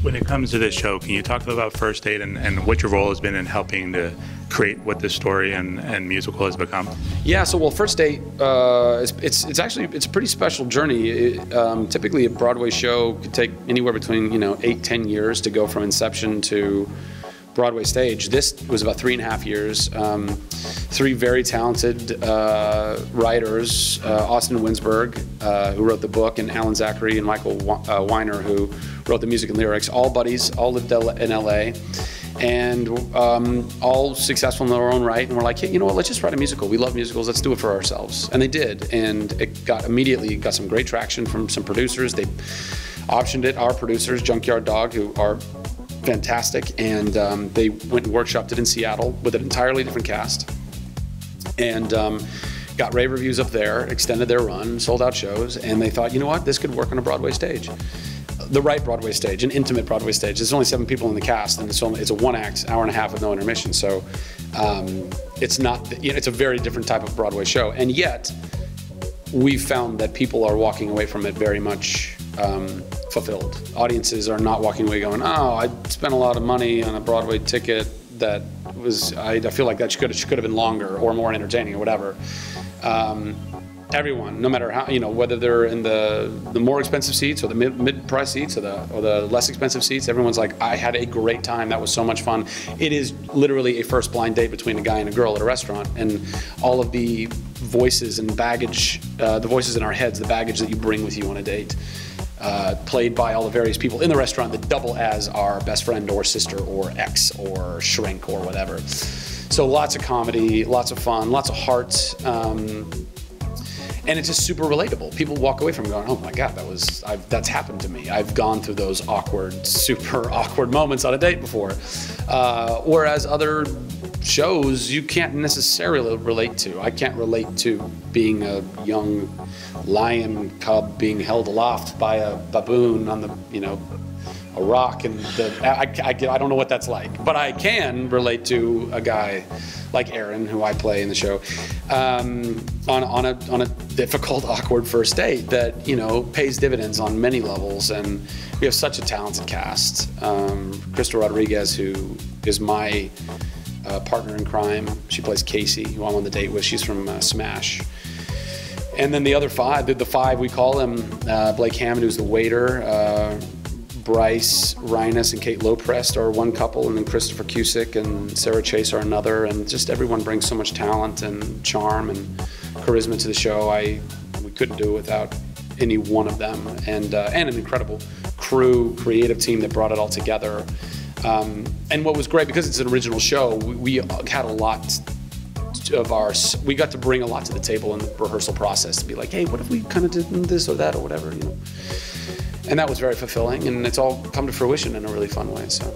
When it comes to this show, can you talk about First Date and what your role has been in helping to create what this story and musical has become? Yeah, so well, First Date, it's actually a pretty special journey. Typically, a Broadway show could take anywhere between 8-10 years to go from inception to Broadway stage. This was about 3.5 years. Three very talented writers, Austin Winsberg, who wrote the book, and Alan Zachary and Michael Weiner, who wrote the music and lyrics. All buddies, all lived in LA, and all successful in their own right. And we're like, hey, you know what? Let's just write a musical. We love musicals. Let's do it for ourselves. And they did, and it immediately got some great traction from some producers. They optioned it. Our producers, Junkyard Dog, who are fantastic, and they went and workshopped it in Seattle with an entirely different cast, and got rave reviews up there, extended their run, sold out shows, and they thought, you know what, this could work on a Broadway stage. The right Broadway stage, an intimate Broadway stage. There's only 7 people in the cast, and it's a 1-act, hour and a half with no intermission, so it's not, it's a very different type of Broadway show, and yet we've found that people are walking away from it very much fulfilled. Audiences are not walking away going, oh, I spent a lot of money on a Broadway ticket that was, I feel like that should have been longer or more entertaining or whatever. Everyone, no matter how, whether they're in the more expensive seats or the mid-price seats or the less expensive seats, everyone's like, I had a great time. That was so much fun. It is literally a first blind date between a guy and a girl at a restaurant, and all of the voices and baggage, the voices in our heads, the baggage that you bring with you on a date, played by all the various people in the restaurant that double as our best friend or sister or ex or shrink or whatever. So lots of comedy, lots of fun, lots of heart. And it's just super relatable. People walk away from it going, oh my God, that's happened to me. I've gone through those awkward, super awkward moments on a date before. Whereas other shows you can't necessarily relate to. I can't relate to being a young lion cub being held aloft by a baboon on the, a rock, and I don't know what that's like, but I can relate to a guy like Aaron, who I play in the show, on a difficult, awkward first date that pays dividends on many levels. And we have such a talented cast. Crystal Rodriguez, who is my partner in crime, she plays Casey, who I'm on the date with. She's from Smash. And then the other five, the five we call them, Blake Hammond, who's the waiter, Bryce Rhinus and Kate Loprest are one couple, and then Christopher Cusick and Sarah Chase are another, and just everyone brings so much talent and charm and charisma to the show. We couldn't do it without any one of them, and an incredible crew, creative team that brought it all together. And what was great, because it's an original show, we had a lot of we got to bring a lot to the table in the rehearsal process, to be like, hey, what if we kind of did this or that or whatever, And that was very fulfilling, and it's all come to fruition in a really fun way. So.